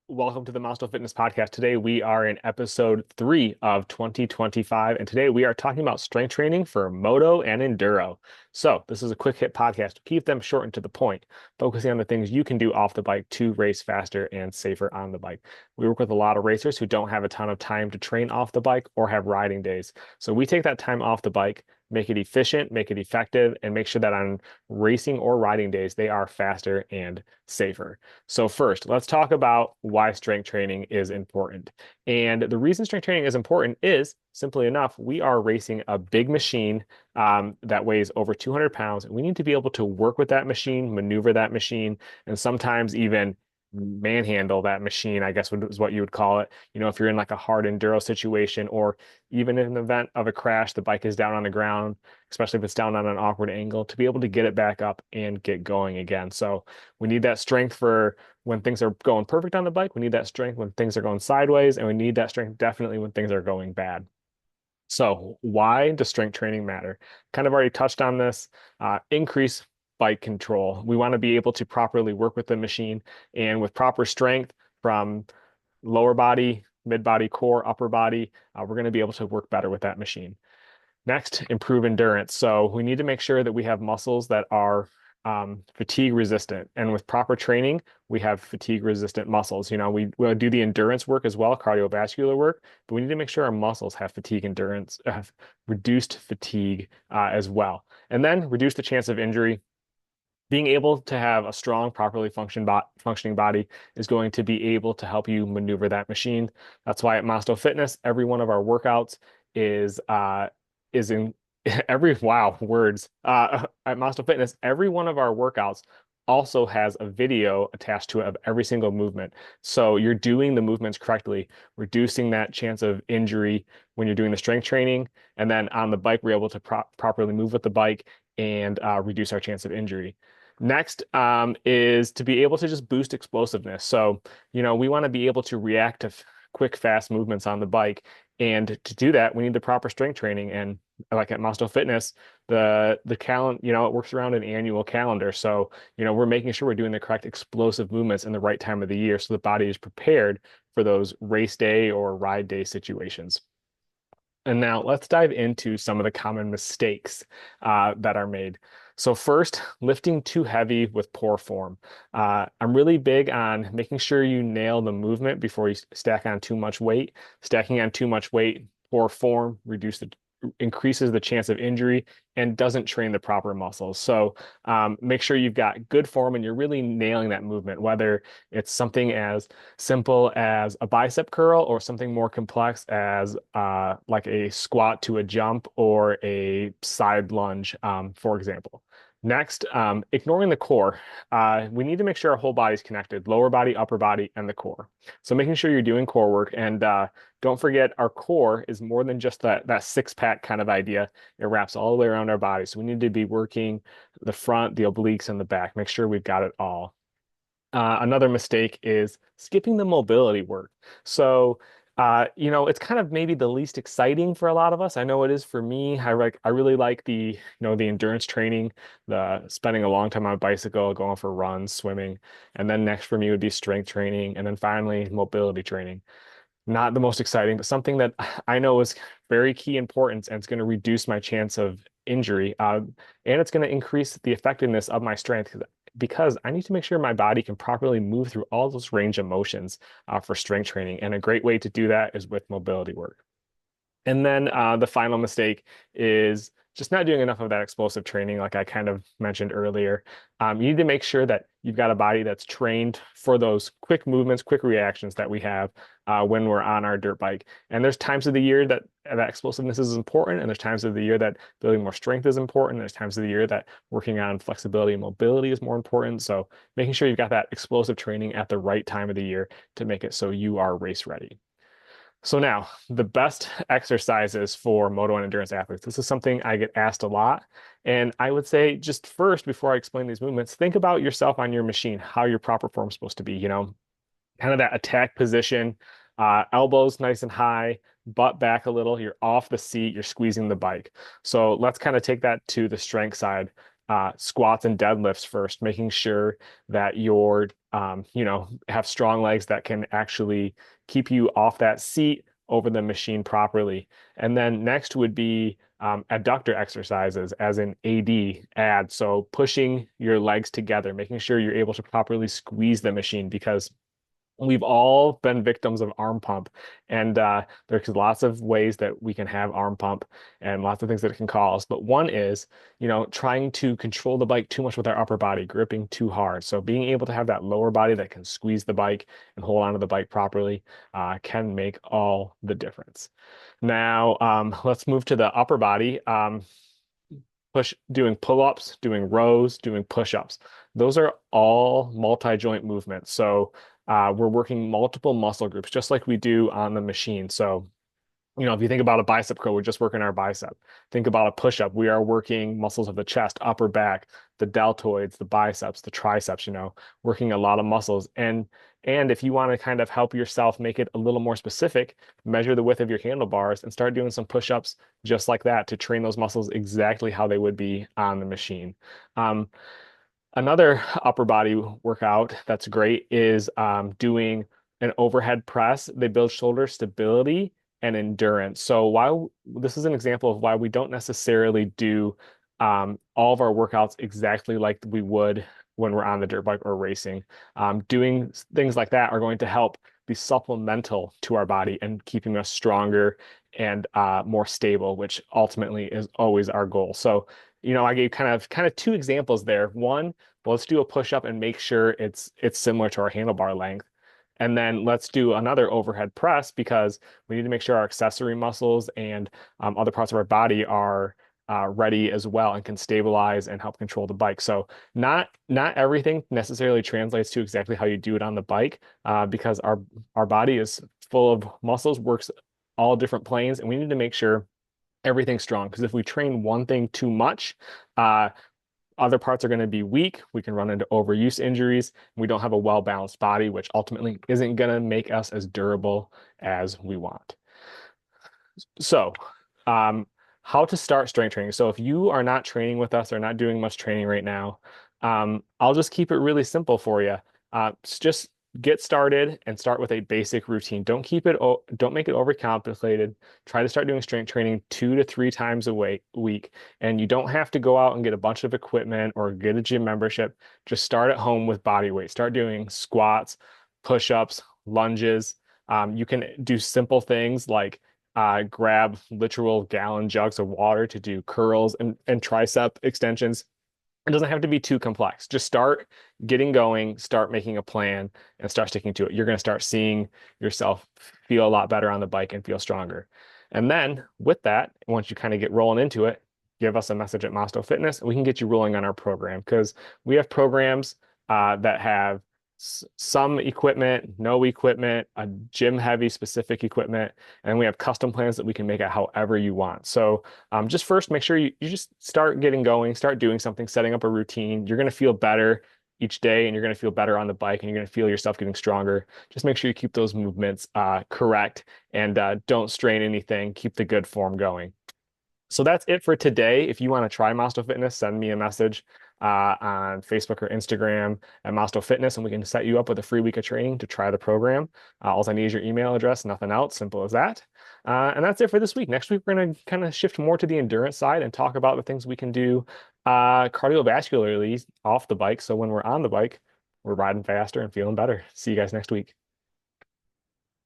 Welcome to the Maasto Fitness Podcast. Today we are in episode 3 of 2025, and today we are talking about strength training for Moto and Enduro. So, this is a quick hit podcast. Keep them short and to the point, focusing on the things you can do off the bike to race faster and safer on the bike. We work with a lot of racers who don't have a ton of time to train off the bike or have riding days. So, we take that time off the bike, make it efficient, make it effective, and make sure that on racing or riding days they are faster and safer. So first, let's talk about why strength training is important. And the reason strength training is important is simply enough, we are racing a big machine that weighs over 200 pounds. And we need to be able to work with that machine, maneuver that machine, and sometimes even manhandle that machine, I guess is what you would call it. You know, if you're in like a hard enduro situation, or even in an event of a crash, the bike is down on the ground, especially if it's down on an awkward angle, to be able to get it back up and get going again. So we need that strength for when things are going perfect on the bike. We need that strength when things are going sideways, and we need that strength definitely when things are going bad. So why does strength training matter? Kind of already touched on this. Increase bike control. We want to be able to properly work with the machine, and with proper strength from lower body, mid body, core, upper body, we're going to be able to work better with that machine. Next, improve endurance. So we need to make sure that we have muscles that are fatigue resistant. And with proper training, we have fatigue resistant muscles. You know, we'll do the endurance work as well, cardiovascular work, but we need to make sure our muscles have fatigue endurance, have reduced fatigue as well. And then reduce the chance of injury. Being able to have a strong, properly functioning body is going to be able to help you maneuver that machine. That's why at Maasto Fitness, every one of our workouts is in every wow words at Maasto Fitness. Every one of our workouts also has a video attached to it of every single movement. So you're doing the movements correctly, reducing that chance of injury when you're doing the strength training. And then on the bike, we're able to properly move with the bike and reduce our chance of injury. Next is to be able to just boost explosiveness. So, you know, we want to be able to react to quick, fast movements on the bike. And to do that, we need the proper strength training. And like at Maasto Fitness, the calendar, you know, it works around an annual calendar. So, you know, we're making sure we're doing the correct explosive movements in the right time of the year so the body is prepared for those race day or ride day situations. And now let's dive into some of the common mistakes that are made. So first, lifting too heavy with poor form. I'm really big on making sure you nail the movement before you stack on too much weight. Stacking on too much weight, poor form, increases the chance of injury and doesn't train the proper muscles. So make sure you've got good form and you're really nailing that movement, whether it's something as simple as a bicep curl or something more complex as like a squat to a jump or a side lunge, for example. Next, ignoring the core. We need to make sure our whole body is connected, lower body, upper body, and the core. So making sure you're doing core work. And don't forget, our core is more than just that six-pack kind of idea. It wraps all the way around our body. So we need to be working the front, the obliques, and the back. Make sure we've got it all. Another mistake is skipping the mobility work. So, you know, it's kind of maybe the least exciting for a lot of us. I know it is for me. I really like the endurance training, the spending a long time on a bicycle, going for runs, swimming. And then next for me would be strength training. And then finally, mobility training. Not the most exciting, but something that I know is very key importance and it's going to reduce my chance of injury. And it's going to increase the effectiveness of my strength because I need to make sure my body can properly move through all those range of motions for strength training. And a great way to do that is with mobility work. And then the final mistake is just not doing enough of that explosive training, like I kind of mentioned earlier. You need to make sure that you've got a body that's trained for those quick movements, quick reactions that we have when we're on our dirt bike. And there's times of the year that that explosiveness is important, and there's times of the year that building more strength is important. There's times of the year that working on flexibility and mobility is more important. So making sure you've got that explosive training at the right time of the year to make it so you are race ready. So now, the best exercises for moto and endurance athletes. This is something I get asked a lot. And I would say just first, before I explain these movements, think about yourself on your machine, how your proper form is supposed to be, you know, kind of that attack position, elbows nice and high, butt back a little, you're off the seat, you're squeezing the bike. So let's kind of take that to the strength side. squats and deadlifts first, making sure that you're, have strong legs that can actually keep you off that seat over the machine properly. And then next would be adductor exercises, as in add. So pushing your legs together, making sure you're able to properly squeeze the machine because we've all been victims of arm pump, and there's lots of ways that we can have arm pump and lots of things that it can cause. But one is, trying to control the bike too much with our upper body, gripping too hard. So being able to have that lower body that can squeeze the bike and hold onto the bike properly can make all the difference. Now, let's move to the upper body. Doing pull-ups, doing rows, doing push-ups. Those are all multi-joint movements. So we're working multiple muscle groups, just like we do on the machine. So if you think about a bicep curl, we're just working our bicep. Think about a push-up. We are working muscles of the chest, upper back, the deltoids, the biceps, the triceps, working a lot of muscles. And if you want to kind of help yourself make it a little more specific, measure the width of your handlebars and start doing some push-ups just like that to train those muscles exactly how they would be on the machine. Um, Another upper body workout that's great is doing an overhead press. They build shoulder stability and endurance. So while this is an example of why we don't necessarily do all of our workouts exactly like we would when we're on the dirt bike or racing. Doing things like that are going to help be supplemental to our body and keeping us stronger and more stable, which ultimately is always our goal. So I gave kind of two examples there. One, well, let's do a push up and make sure it's similar to our handlebar length. And then let's do another overhead press because we need to make sure our accessory muscles and other parts of our body are ready as well and can stabilize and help control the bike. So not everything necessarily translates to exactly how you do it on the bike because our body is full of muscles, works all different planes, and we need to make sure everything's strong because if we train one thing too much, uh, other parts are going to be weak. We can run into overuse injuries. We don't have a well-balanced body, which ultimately isn't going to make us as durable as we want. So, um, how to start strength training. So, if you are not training with us or not doing much training right now, I'll just keep it really simple for you. Just get started and start with a basic routine. Don't make it overcomplicated. Try to start doing strength training 2 to 3 times a week. And you don't have to go out and get a bunch of equipment or get a gym membership. Just start at home with body weight. Start doing squats, push-ups, lunges. You can do simple things like grab literal gallon jugs of water to do curls and tricep extensions. It doesn't have to be too complex. Just start getting going, start making a plan, and start sticking to it. You're going to start seeing yourself feel a lot better on the bike and feel stronger. And then with that, once you kind of get rolling into it, give us a message at Maasto Fitness, and we can get you rolling on our program because we have programs that have some equipment, no equipment, a gym heavy specific equipment, and we have custom plans that we can make it however you want. So just first make sure you just start getting going, start doing something, setting up a routine. You're going to feel better each day and you're going to feel better on the bike and you're going to feel yourself getting stronger. Just make sure you keep those movements correct and don't strain anything. Keep the good form going. So that's it for today. If you want to try Maasto Fitness, send me a message on Facebook or Instagram at Maasto Fitness, and we can set you up with a free week of training to try the program. All I need is your email address, nothing else, simple as that. And that's it for this week. Next week, we're going to kind of shift more to the endurance side and talk about the things we can do cardiovascularly off the bike. So when we're on the bike, we're riding faster and feeling better. See you guys next week.